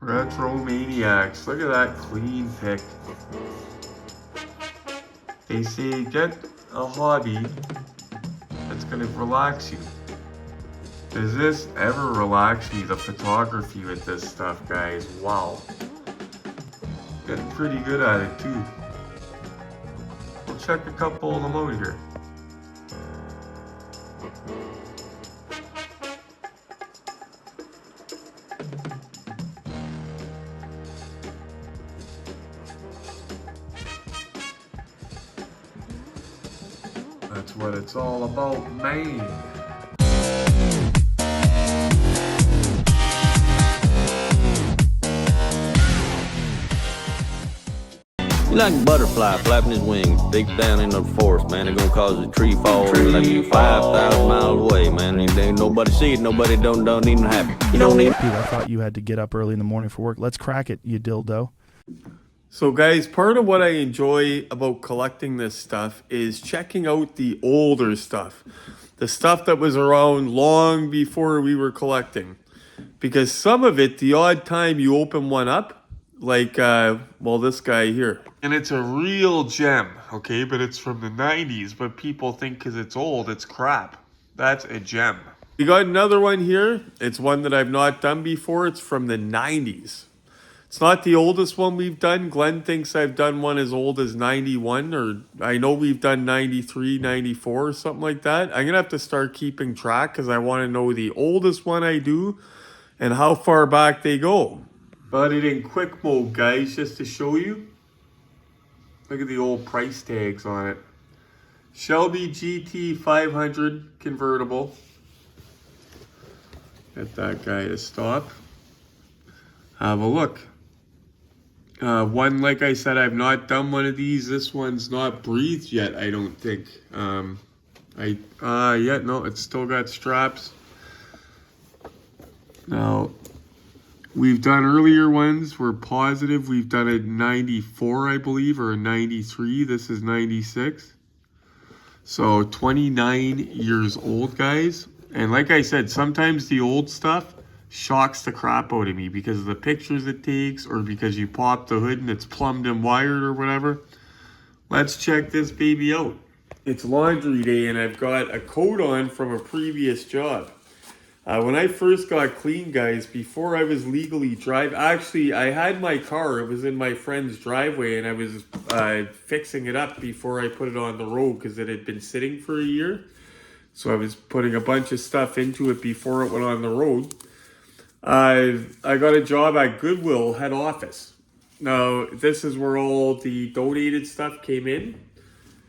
Retro Maniacs. Look at that clean pick. They say get a hobby that's going to relax you. Does this ever relax me, the photography with this stuff, guys? Wow. Getting pretty good at it too. We'll check a couple of them out here. That's what it's all about, man. You like a butterfly flapping his wings deep down in the forest, man. They're gonna cause a tree fall like you 5,000 miles away, man. Ain't nobody see it, nobody don't even happen. You don't need. Dude, I thought you had to get up early in the morning for work. Let's crack it, you dildo. So guys, part of what I enjoy about collecting this stuff is checking out the older stuff. The stuff that was around long before we were collecting. Because some of it, the odd time you open one up, like, well, this guy here. And it's a real gem, okay? But it's from the 90s, but people think because it's old, it's crap. That's a gem. We got another one here. It's one that I've not done before. It's from the 90s. It's not the oldest one we've done. Glenn thinks I've done one as old as 91, or I know we've done 93, 94, or something like that. I'm going to have to start keeping track because I want to know the oldest one I do and how far back they go. Got it in quick mode, guys, just to show you. Look at the old price tags on it. Shelby GT-500 convertible. Get that guy to stop. Have a look. One, like I said, I've not done one of these. This one's not breathed yet, I don't think. Yeah, no, it's still got straps. Now, we've done earlier ones. We're positive we've done a 94, I believe, or a 93. This is 96. So 29 years old, guys. And like I said, sometimes the old stuff shocks the crap out of me because of the pictures it takes or because you pop the hood and it's plumbed and wired or whatever. Let's check this baby out. It's laundry day and I've got a coat on from a previous job. When I first got clean, guys, before I was legally driving, actually I had my car, it was in my friend's driveway and I was fixing it up before I put it on the road because it had been sitting for a year. So I was putting a bunch of stuff into it before it went on the road. I got a job at Goodwill head office. Now, this is where all the donated stuff came in.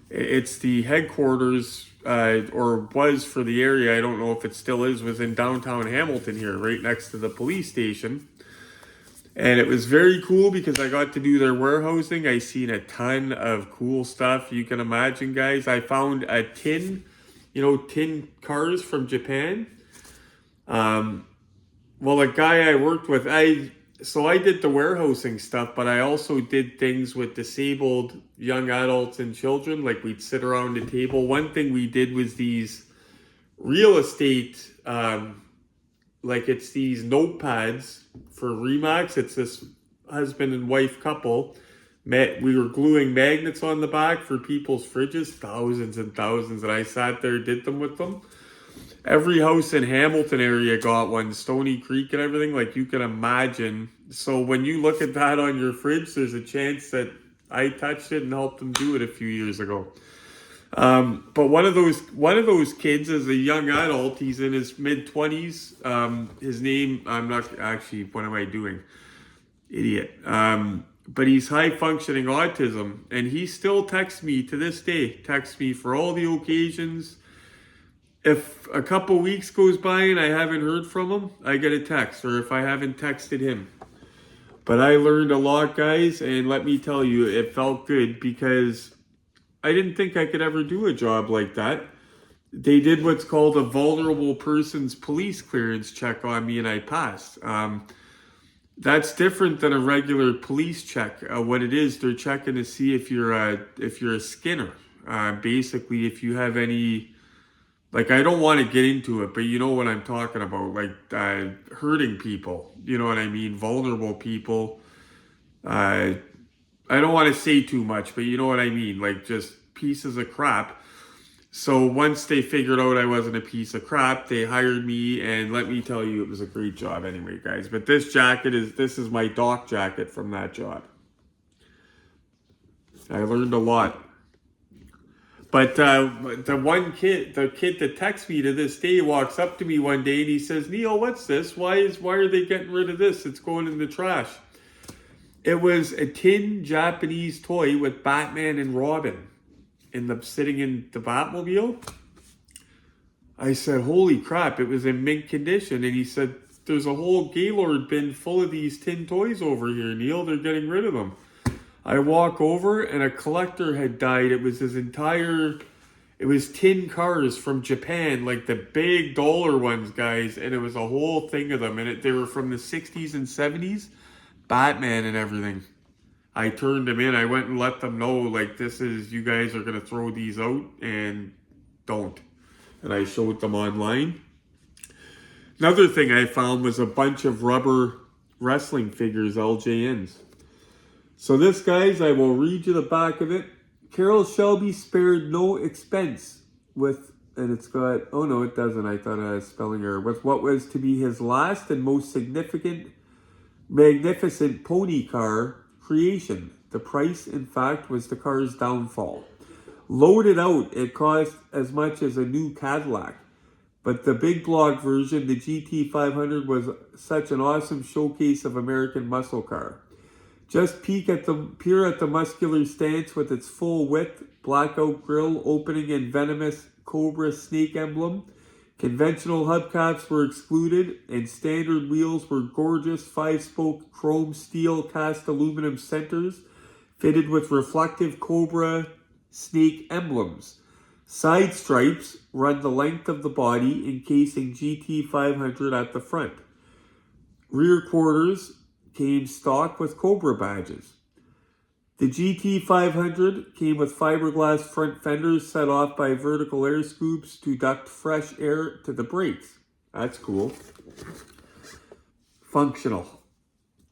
It's the headquarters, or was for the area. I don't know if it still is, was in downtown Hamilton here, right next to the police station. And it was very cool because I got to do their warehousing. I seen a ton of cool stuff. You can imagine, guys. I found a tin, tin cars from Japan. Well, the guy I worked with, I did the warehousing stuff, but I also did things with disabled young adults and children. Like we'd sit around the table. One thing we did was these real estate, like it's these notepads for Remax. It's this husband and wife couple. We were gluing magnets on the back for people's fridges, thousands and thousands. And I sat there, did them with them. Every house in Hamilton area got one, Stony Creek and everything, like you can imagine. So when you look at that on your fridge, there's a chance that I touched it and helped them do it a few years ago. But one of those kids is a young adult. He's in his mid-20s. His name, I'm not actually, what am I doing? Idiot. But he's high-functioning autism, and he still texts me to this day. Texts me for all the occasions. If a couple weeks goes by and I haven't heard from him, I get a text, or if I haven't texted him. But I learned a lot, guys, and let me tell you, it felt good because I didn't think I could ever do a job like that. They did what's called a vulnerable person's police clearance check on me, and I passed. That's different than a regular police check. What it is, they're checking to see if you're a skinner. Basically, if you have any like, I don't want to get into it, but you know what I'm talking about, like hurting people. You know what I mean? Vulnerable people. I don't want to say too much, but you know what I mean? Like, just pieces of crap. So once they figured out I wasn't a piece of crap, they hired me, and let me tell you, it was a great job anyway, guys. But this is my dock jacket from that job. I learned a lot. But the kid that texts me to this day walks up to me one day and he says, "Neil, what's this? Why are they getting rid of this? It's going in the trash." It was a tin Japanese toy with Batman and Robin sitting in the Batmobile. I said, "Holy crap, it was in mint condition." And he said, "There's a whole Gaylord bin full of these tin toys over here, Neil. They're getting rid of them." I walk over and a collector had died. It was it was tin cars from Japan, like the big dollar ones, guys. And it was a whole thing of them. And they were from the 60s and 70s, Batman and everything. I turned them in. I went and let them know, like, you guys are going to throw these out, and don't. And I showed them online. Another thing I found was a bunch of rubber wrestling figures, LJNs. So this, guys, I will read you the back of it. Carroll Shelby spared no expense and it's got, oh no, it doesn't. I thought I was spelling error. With what was to be his last and most magnificent pony car creation. The price, in fact, was the car's downfall. Loaded out, it cost as much as a new Cadillac. But the big block version, the GT-500, was such an awesome showcase of American muscle car. Just peer at the muscular stance with its full width, blackout grille, opening and venomous cobra snake emblem. Conventional hubcaps were excluded, and standard wheels were gorgeous 5-spoke chrome steel cast aluminum centers fitted with reflective cobra snake emblems. Side stripes run the length of the body, encasing GT500 at the front. Rear quarters came stock with Cobra badges. The GT500 came with fiberglass front fenders set off by vertical air scoops to duct fresh air to the brakes. That's cool. Functional.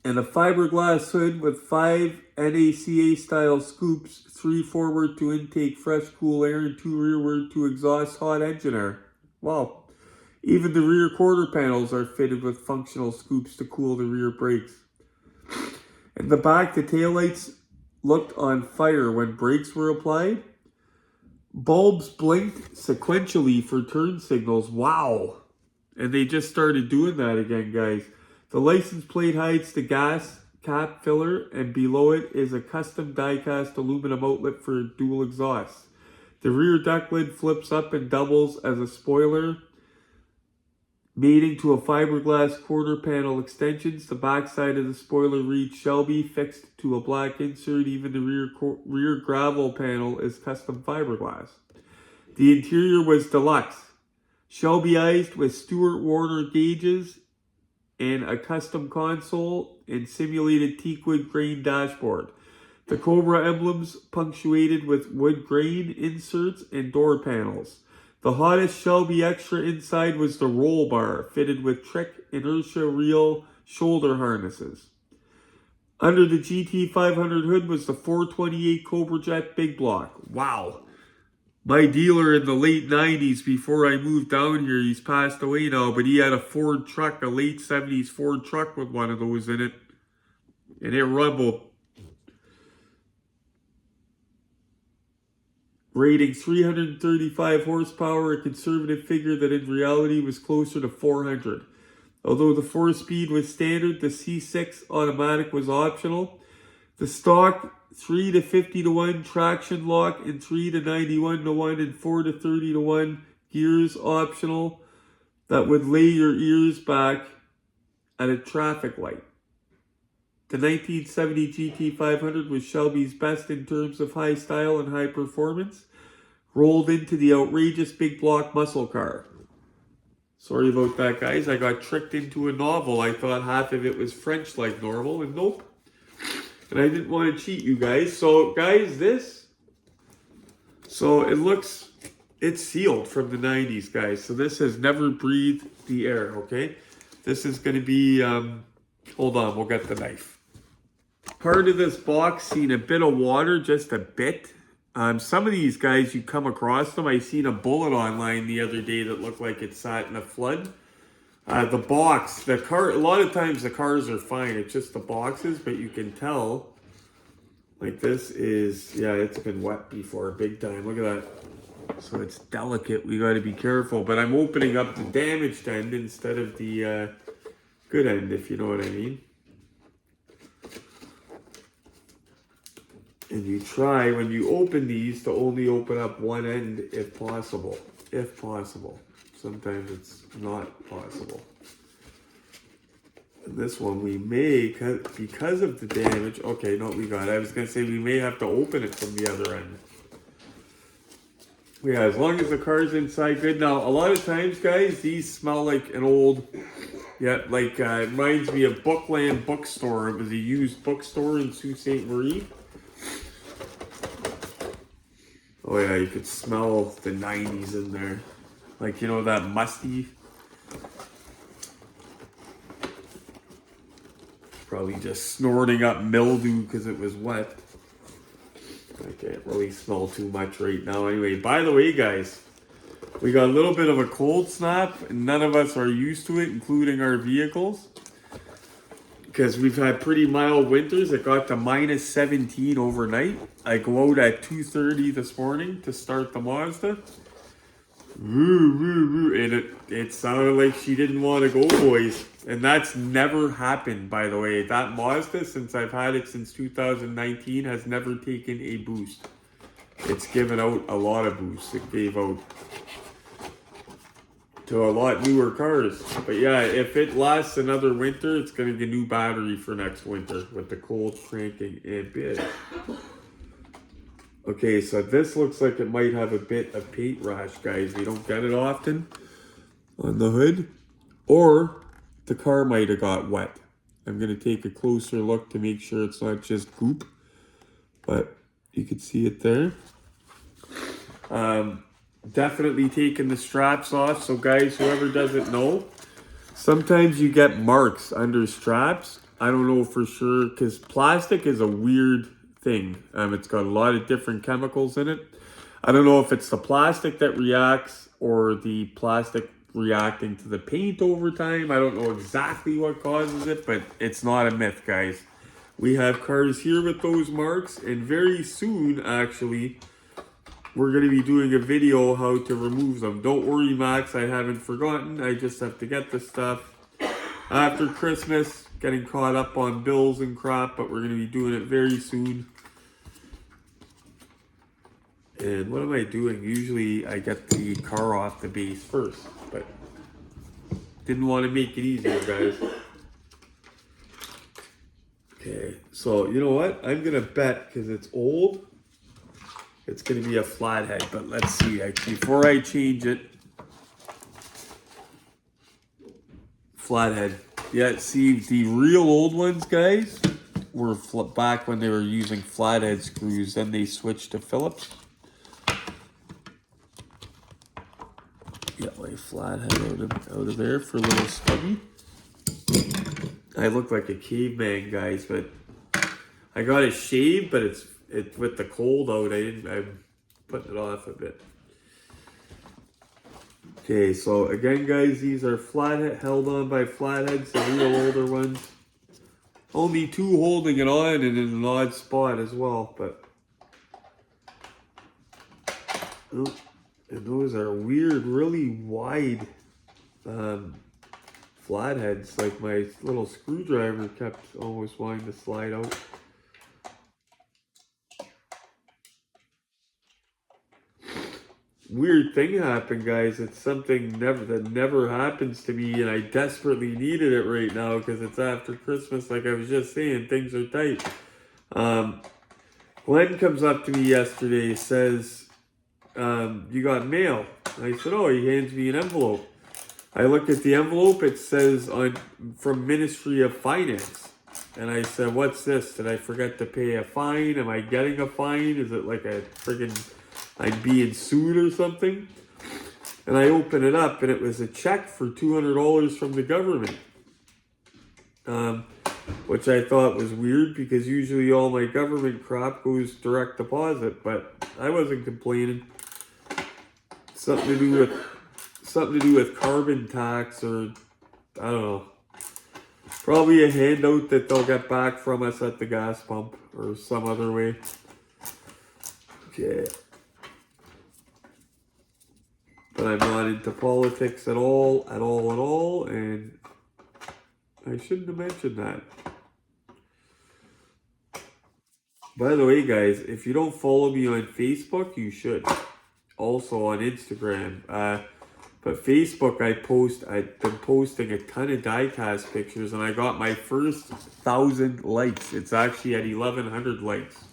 And a fiberglass hood with 5 NACA style scoops, 3 forward to intake fresh cool air and 2 rearward to exhaust hot engine air. Wow. Even the rear quarter panels are fitted with functional scoops to cool the rear brakes. In the back, the taillights looked on fire when brakes were applied. Bulbs blinked sequentially for turn signals. Wow. And they just started doing that again, guys. The license plate hides the gas cap filler, and below it is a custom die-cast aluminum outlet for dual exhausts. The rear duct lid flips up and doubles as a spoiler, mating to a fiberglass quarter panel extensions. The backside of the spoiler reads Shelby, fixed to a black insert. Even the rear gravel panel is custom fiberglass. The interior was deluxe, Shelbyized with Stuart Warner gauges and a custom console and simulated teakwood grain dashboard. The Cobra emblems punctuated with wood grain inserts and door panels. The hottest Shelby extra inside was the roll bar, fitted with trick inertia reel shoulder harnesses. Under the GT500 hood was the 428 Cobra Jet Big Block. Wow. My dealer in the late 90s, before I moved down here, he's passed away now, but he had a Ford truck, a late 70s Ford truck with one of those in it. And it rumbled. Rating 335 horsepower, a conservative figure that in reality was closer to 400. Although the 4-speed was standard, the C6 automatic was optional. The stock 3 to 50 to 1 traction lock and 3 to 91 to 1 and 4 to 30 to 1 gears optional that would lay your ears back at a traffic light. The 1970 GT500 was Shelby's best in terms of high style and high performance, rolled into the outrageous big block muscle car. Sorry about that, guys. I got tricked into a novel. I thought half of it was French like normal, and nope. And I didn't want to cheat you guys. So, guys, so it looks It's sealed from the 90s, guys. So this has never breathed the air, okay? This is going to be, hold on, we'll get the knife. Part of this box seen a bit of water, just a bit. Some of these guys, you come across them. I seen a bullet online the other day that looked like it sat in a flood. The box, the car, a lot of times the cars are fine. It's just the boxes, but you can tell, like this is, yeah, it's been wet before, big time. Look at that. So it's delicate. We got to be careful. But I'm opening up the damaged end instead of the good end, if you know what I mean. And you try, when you open these, to only open up one end if possible. If possible. Sometimes it's not possible. And this one we may, because of the damage, okay, no, we got it. I was going to say we may have to open it from the other end. Yeah, as long as the car's inside good. Now, a lot of times, guys, these smell like an old, yeah, like, it reminds me of Bookland Bookstore. It was a used bookstore in Sault Ste. Marie. Oh yeah, you could smell the 90s in there. Like, you know, that musty. Probably just snorting up mildew because it was wet. I can't really smell too much right now. Anyway, by the way, guys, we got a little bit of a cold snap, and none of us are used to it, including our vehicles. Because we've had pretty mild winters. It got to minus 17 overnight. I go out at 2:30 this morning to start the Mazda. And it sounded like she didn't want to go, boys. And that's never happened, by the way. That Mazda, since I've had it since 2019, has never taken a boost. It's given out a lot of boosts. It gave out to a lot newer cars. But yeah, if it lasts another winter, it's going to get a new battery for next winter with the cold cranking a bit. Okay, so this looks like it might have a bit of paint rash, guys. We don't get it often on the hood. Or the car might have got wet. I'm going to take a closer look to make sure it's not just goop. But you can see it there. Definitely taking the straps off. So guys, whoever doesn't know, sometimes you get marks under straps. I don't know for sure, because plastic is a weird thing. It's got a lot of different chemicals in it. I don't know if it's the plastic that reacts or the plastic reacting to the paint over time. I don't know exactly what causes it, but it's not a myth, guys. We have cars here with those marks, and very soon, actually, we're going to be doing a video how to remove them. Don't worry, Max, I haven't forgotten. I just have to get the stuff after Christmas, getting caught up on bills and crap, but we're going to be doing it very soon. And what am I doing? Usually I get the car off the base first, but didn't want to make it easier, guys. Okay, so you know what? I'm going to bet, because it's old, it's going to be a flathead, but let's see. Actually, before I change it, flathead. Yeah, see, the real old ones, guys, were back when they were using flathead screws. Then they switched to Phillips. Get my flathead out of there for a little stubby. I look like a caveman, guys, but I got it shaved, but it's with the cold out. I'm putting it off a bit. Okay, so again, guys, these are flathead, held on by flatheads, the real older ones. Only two holding it on and in an odd spot as well, but oh, and those are weird, really wide flatheads. Like my little screwdriver kept almost wanting to slide out. Weird thing happened, guys. It's something that never happens to me, and I desperately needed it right now because it's after Christmas. Like I was just saying, things are tight. Glenn comes up to me yesterday, says, you got mail. I said, oh, he hands me an envelope. I look at the envelope, it says from Ministry of Finance. And I said, what's this? Did I forget to pay a fine? Am I getting a fine? Is it like a friggin' I'd be in suit or something. And I open it up, and it was a check for $200 from the government. Which I thought was weird, because usually all my government crap goes direct deposit, but I wasn't complaining. Something to do with carbon tax, or I don't know. Probably a handout that they'll get back from us at the gas pump or some other way. Okay. But I'm not into politics at all, and I shouldn't have mentioned that. By the way, guys, if you don't follow me on Facebook, you should. Also on Instagram. But Facebook, I've been posting a ton of diecast pictures, and I got my first 1,000 likes. It's actually at 1,100 likes.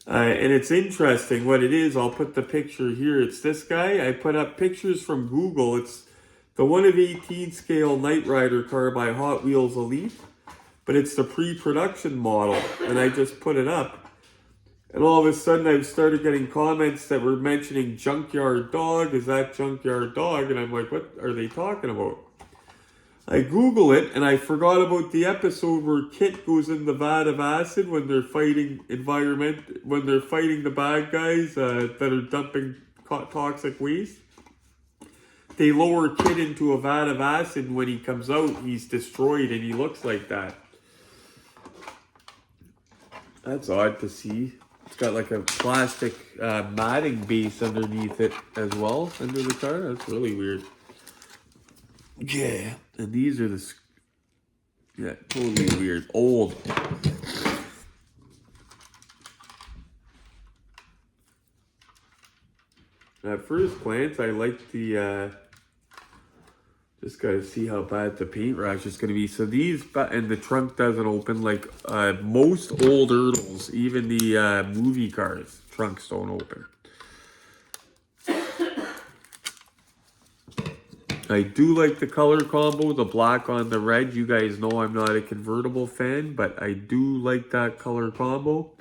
And it's interesting what it is. I'll put the picture here. It's this guy. I put up pictures from Google. It's the 1 of 18 scale Knight Rider car by Hot Wheels Elite. But it's the pre-production model. And I just put it up. And all of a sudden, I've started getting comments that were mentioning Junkyard Dog. Is that Junkyard Dog? And I'm like, what are they talking about? I Google it, and I forgot about the episode where Kit goes in the vat of acid when they're fighting the bad guys that are dumping toxic waste. They lower Kit into a vat of acid, and when he comes out, he's destroyed, and he looks like that. That's odd to see. It's got like a plastic matting base underneath it as well, under the car. That's really weird. Yeah, and these are totally weird. Old. At first glance, I like the, just gotta see how bad the paint rash is gonna be. So these, and the trunk doesn't open like most old ERTLs, even the movie cars, trunks don't open. I do like the color combo, the black on the red. You guys know I'm not a convertible fan, but I do like that color combo.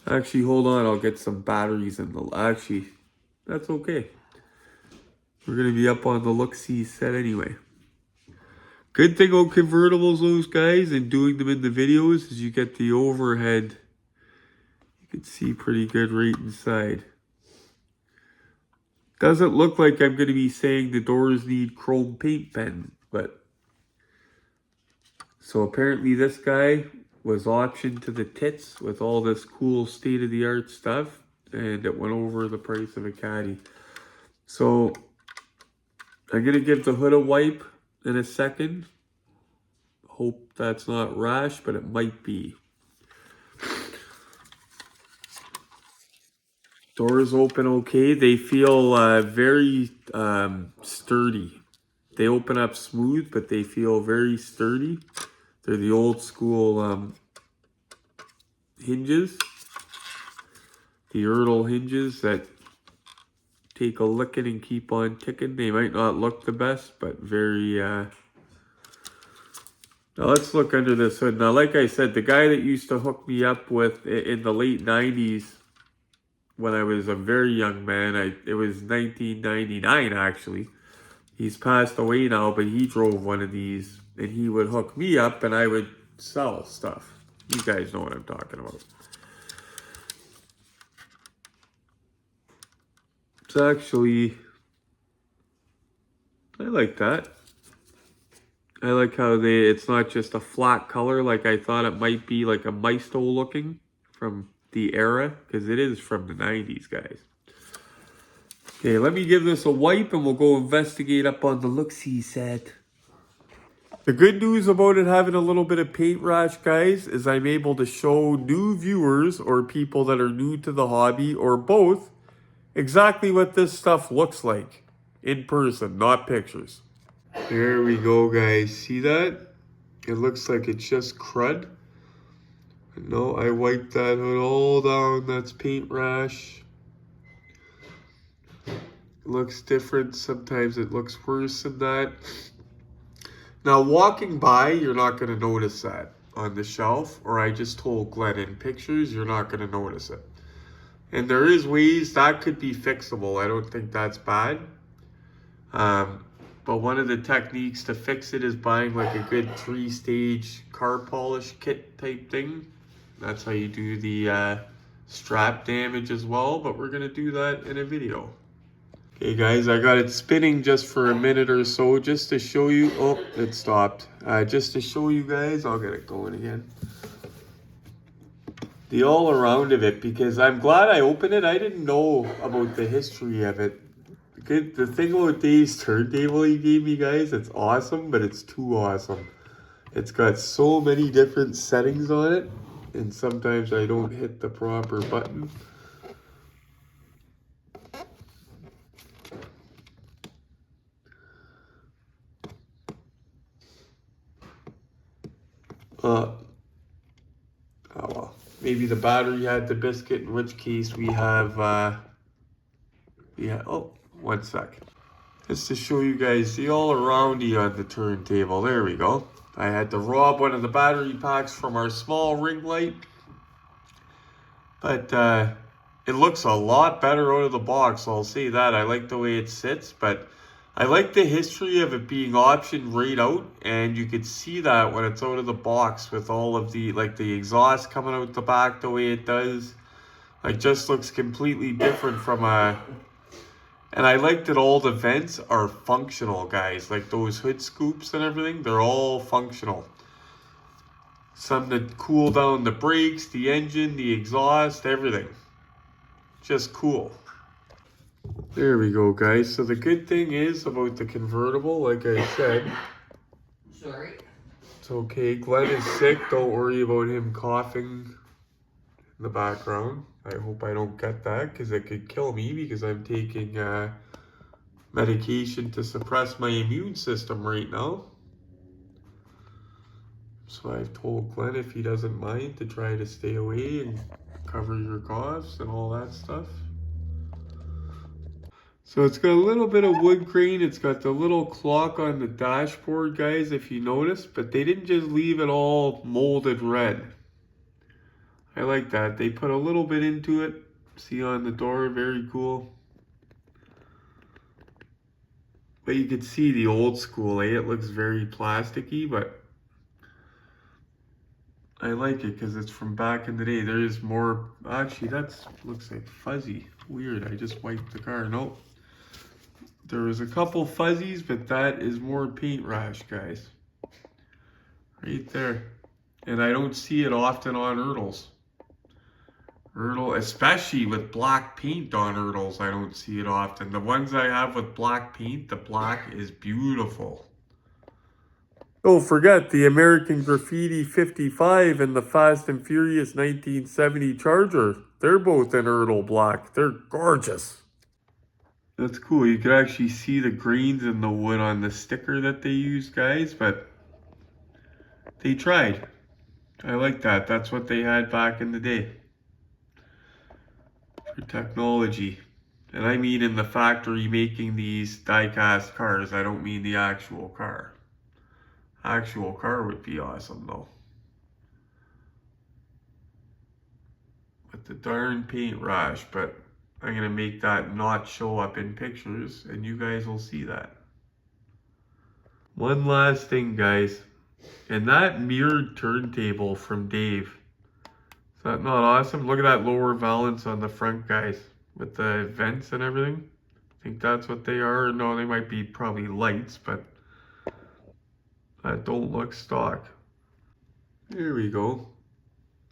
Actually, hold on, I'll get some batteries in the... Actually, that's okay. We're going to be up on the look-see set anyway. Good thing about convertibles, those guys, and doing them in the videos is you get the overhead. You can see pretty good right inside. Doesn't look like I'm going to be saying the doors need chrome paint pen, but... So apparently this guy was optioned to the tits with all this cool state-of-the-art stuff, and it went over the price of a caddy. So I'm going to give the hood a wipe in a second. Hope that's not rash, but it might be. Doors open okay. They feel very sturdy. They open up smooth, but they feel very sturdy. They're the old school hinges. The ERTL hinges that take a licking and keep on ticking. They might not look the best, but very... Now let's look under this hood. Now, like I said, the guy that used to hook me up with in the late 90s, when I was a very young man, it was 1999 actually. He's passed away now, but he drove one of these, and he would hook me up, and I would sell stuff. You guys know what I'm talking about. It's actually, I like that. I like how it's not just a flat color like I thought it might be, like a Maisto looking from the era, because it is from the 90s, guys. Okay, let me give this a wipe and we'll go investigate up on the look-see set. The good news about it having a little bit of paint rash, guys, is I'm able to show new viewers or people that are new to the hobby, or both, exactly what this stuff looks like in person, not pictures. There we go, guys. See that? It looks like it's just crud. No, I wiped that hood all down. That's paint rash. It looks different. Sometimes it looks worse than that. Now, walking by, you're not going to notice that on the shelf. Or I just told Glenn, in pictures, you're not going to notice it. And there is ways that could be fixable. I don't think that's bad. But one of the techniques to fix it is buying like a good 3-stage car polish kit type thing. That's how you do the strap damage as well, but we're gonna do that in a video. Okay guys, I got it spinning just for a minute or so just to show you. Oh, it stopped. Just to show you guys, I'll get it going again. The all around of it, because I'm glad I opened it. I didn't know about the history of it. The thing about Dave's turntable he gave me, guys, it's awesome, but it's too awesome. It's got so many different settings on it, and sometimes I don't hit the proper button. Oh well, maybe the battery had the biscuit, in which case we have, oh, 1 sec. Just to show you guys the all-aroundy on the turntable. There we go. I had to rob one of the battery packs from our small ring light. But it looks a lot better out of the box, I'll say that. I like the way it sits, but I like the history of it being optioned right out. And you could see that when it's out of the box with all of the, like the exhaust coming out the back the way it does. Like just looks completely different from a... And I like that all the vents are functional, guys. Like those hood scoops and everything, they're all functional. Some to cool down the brakes, the engine, the exhaust, everything. Just cool. There we go, guys. So the good thing is about the convertible, like I said. Sorry. It's okay. Glenn is sick. Don't worry about him coughing in the background. I hope I don't get that because it could kill me because I'm taking medication to suppress my immune system right now. So I've told Glenn if he doesn't mind to try to stay away and cover your coughs and all that stuff. So it's got a little bit of wood grain. It's got the little clock on the dashboard, guys, if you notice, but they didn't just leave it all molded red. I like that. They put a little bit into it. See on the door, very cool. But you could see the old school, eh? It looks very plasticky, but I like it because it's from back in the day. There is more, actually that's, looks like fuzzy. Weird, I just wiped the car. Nope. There was a couple fuzzies, but that is more paint rash, guys. Right there. And I don't see it often on ERTLs. Especially with black paint on ERTLs, I don't see it often. The ones I have with black paint, the black is beautiful. Don't forget the American Graffiti 55 and the Fast and Furious 1970 Charger. They're both in ERTL black. They're gorgeous. That's cool. You can actually see the grains in the wood on the sticker that they use, guys, but they tried. I like that. That's what they had back in the day. For technology. And I mean in the factory making these die-cast cars. I don't mean the actual car. Actual car would be awesome though. With the darn paint rash, but I'm gonna make that not show up in pictures and you guys will see that. One last thing, guys. And that mirrored turntable from Dave. Is that not awesome? Look at that lower valance on the front, guys, with the vents and everything. I think that's what they are. No, they might be probably lights, but that don't look stock. There we go.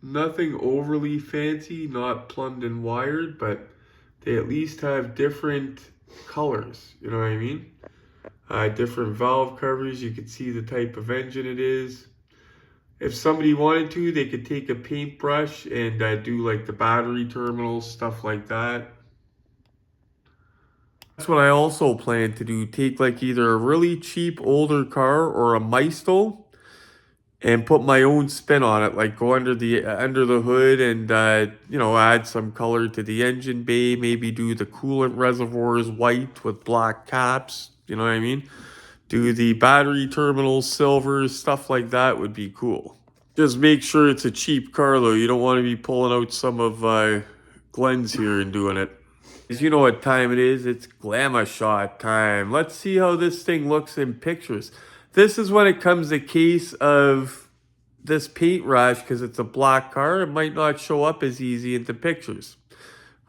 Nothing overly fancy, not plumbed and wired, but they at least have different colors, you know what I mean? Different valve covers, you can see the type of engine it is. If somebody wanted to, they could take a paintbrush and do like the battery terminals, stuff like that. That's what I also plan to do. Take like either a really cheap older car or a Maisto and put my own spin on it. Like go under the hood and you know, add some color to the engine bay. Maybe do the coolant reservoirs white with black caps. You know what I mean? Do the battery terminals silver, stuff like that would be cool. Just make sure it's a cheap car though. You don't want to be pulling out some of Glenn's here and doing it. As you know what time it is, it's glamour shot time. Let's see how this thing looks in pictures. This is when it comes a case of this paint rash, because it's a black car, it might not show up as easy into pictures.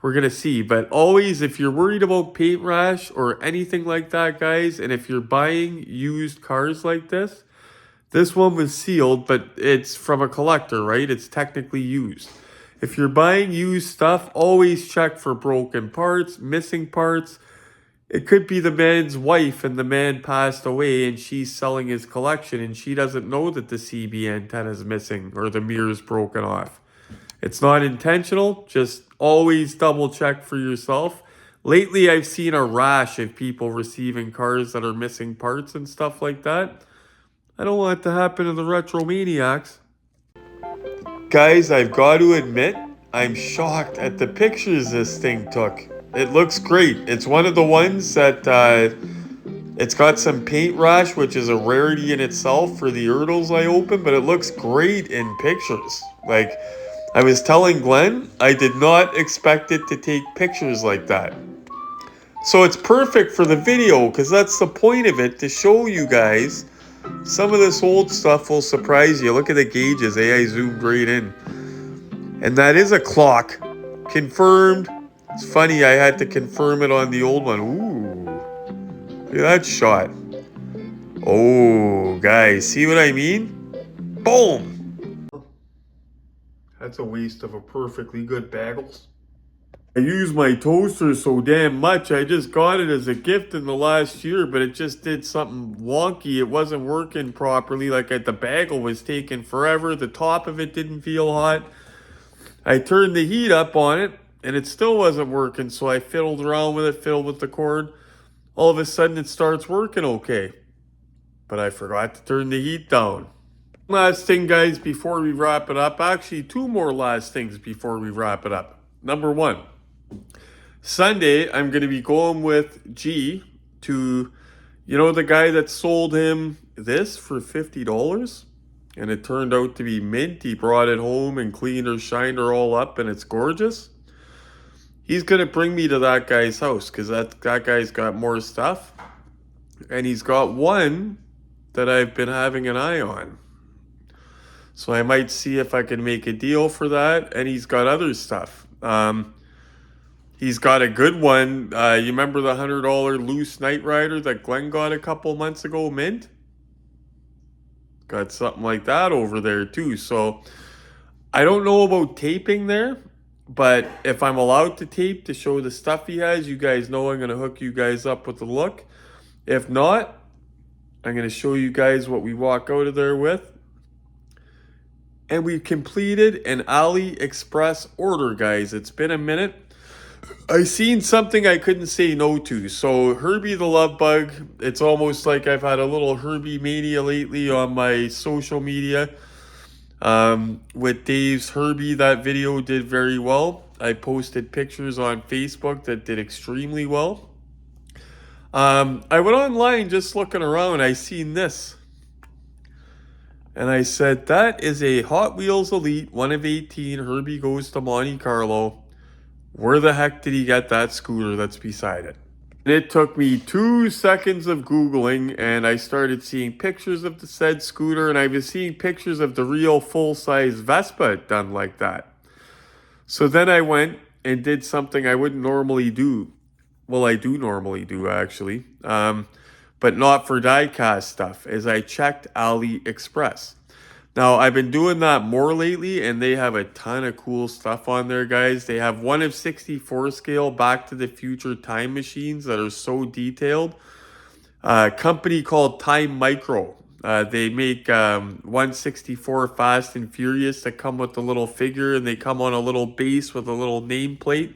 We're going to see. But always, if you're worried about paint rash or anything like that, guys, and if you're buying used cars like this one was sealed, but it's from a collector, right? It's technically used. If you're buying used stuff, always check for broken parts, missing parts. It could be the man's wife and the man passed away and she's selling his collection and she doesn't know that the CB antenna is missing or the mirror's broken off. It's not intentional. Just always double check for yourself. Lately, I've seen a rash of people receiving cars that are missing parts and stuff like that. I don't want it to happen to the retro Maniacs. Guys, I've got to admit, I'm shocked at the pictures this thing took. It looks great. It's one of the ones that it's got some paint rash, which is a rarity in itself for the ERTLs I opened, but it looks great in pictures. Like, I was telling Glenn, I did not expect it to take pictures like that. So it's perfect for the video, because that's the point of it, to show you guys. Some of this old stuff will surprise you. Look at the gauges. I zoomed right in. And that is a clock. Confirmed. It's funny, I had to confirm it on the old one. Ooh. Look at that shot. Oh, guys. See what I mean? Boom. That's a waste of a perfectly good bagels. I use my toaster so damn much. I just got it as a gift in the last year, but it just did something wonky. It wasn't working properly. Like the bagel was taking forever. The top of it didn't feel hot. I turned the heat up on it, and it still wasn't working. So I fiddled around with it, fiddled with the cord. All of a sudden, it starts working okay. But I forgot to turn the heat down. Last thing, guys, before we wrap it up. Actually, two more last things before we wrap it up. Number one. Sunday, I'm going to be going with G to, you know, the guy that sold him this for $50? And it turned out to be mint. He brought it home and cleaned her, shined her all up, and it's gorgeous. He's going to bring me to that guy's house because that guy's got more stuff. And he's got one that I've been having an eye on. So I might see if I can make a deal for that. And he's got other stuff. He's got a good one. You remember the $100 loose Knight Rider that Glenn got a couple months ago, mint? Got something like that over there too. So I don't know about taping there, but if I'm allowed to tape to show the stuff he has, you guys know I'm going to hook you guys up with the look. If not, I'm going to show you guys what we walk out of there with. And we completed an AliExpress order, guys. It's been a minute. I seen something I couldn't say no to. So Herbie the Love Bug, it's almost like I've had a little Herbie mania lately on my social media. With Dave's Herbie, that video did very well. I posted pictures on Facebook that did extremely well. I went online just looking around. I seen this. And I said, that is a Hot Wheels Elite 1 of 18 Herbie Goes to Monte Carlo. Where the heck did he get that scooter that's beside it? And it took me 2 seconds of Googling and I started seeing pictures of the said scooter, and I was seeing pictures of the real full-size Vespa done like that. So then I went and did something I wouldn't normally do. Well, I do normally do actually, but not for diecast stuff, as I checked AliExpress. Now, I've been doing that more lately, and they have a ton of cool stuff on there, guys. They have 1 of 64 scale Back to the Future time machines that are so detailed. A company called Time Micro. They make 164 Fast and Furious that come with a little figure, and they come on a little base with a little nameplate.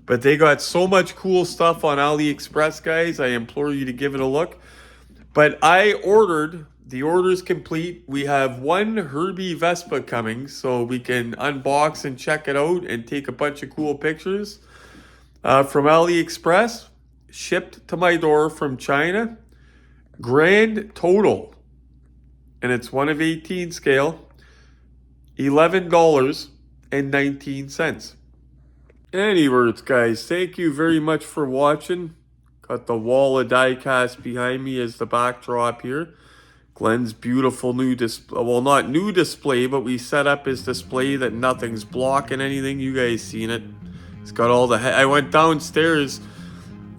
But they got so much cool stuff on AliExpress, guys. I implore you to give it a look. But I ordered... The order's complete. We have 1 Herbie Vespa coming, so we can unbox and check it out and take a bunch of cool pictures. From AliExpress, shipped to my door from China. Grand total, and it's 1 of 18 scale, $11.19. Anyways, guys, thank you very much for watching. Got the wall of diecast behind me as the backdrop here. Glenn's beautiful new display, well, not new display, but we set up his display that nothing's blocking anything. You guys seen it. It's got all the, I went downstairs.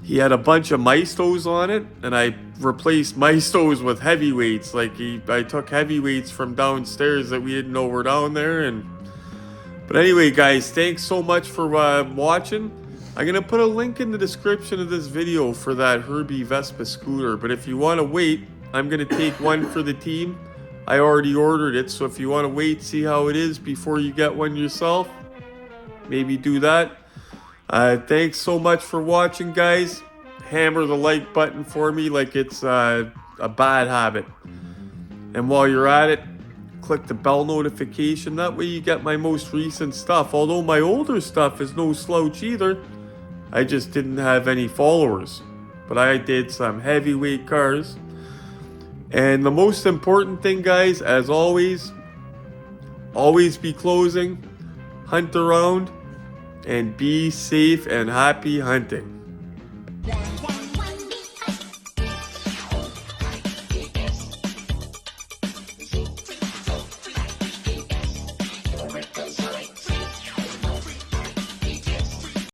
He had a bunch of Maestos on it, and I replaced Maestos with heavyweights. Like, I took heavyweights from downstairs that we didn't know were down there. But anyway, guys, thanks so much for watching. I'm going to put a link in the description of this video for that Herbie Vespa scooter. But if you want to wait, I'm going to take one for the team. I already ordered it, so if you want to wait, see how it is before you get one yourself, maybe do that. Thanks so much for watching, guys. Hammer the like button for me like it's a bad habit. And while you're at it, click the bell notification. That way you get my most recent stuff. Although my older stuff is no slouch either. I just didn't have any followers. But I did some heavyweight cars. And the most important thing, guys, as always be closing, hunt around, and be safe and happy hunting.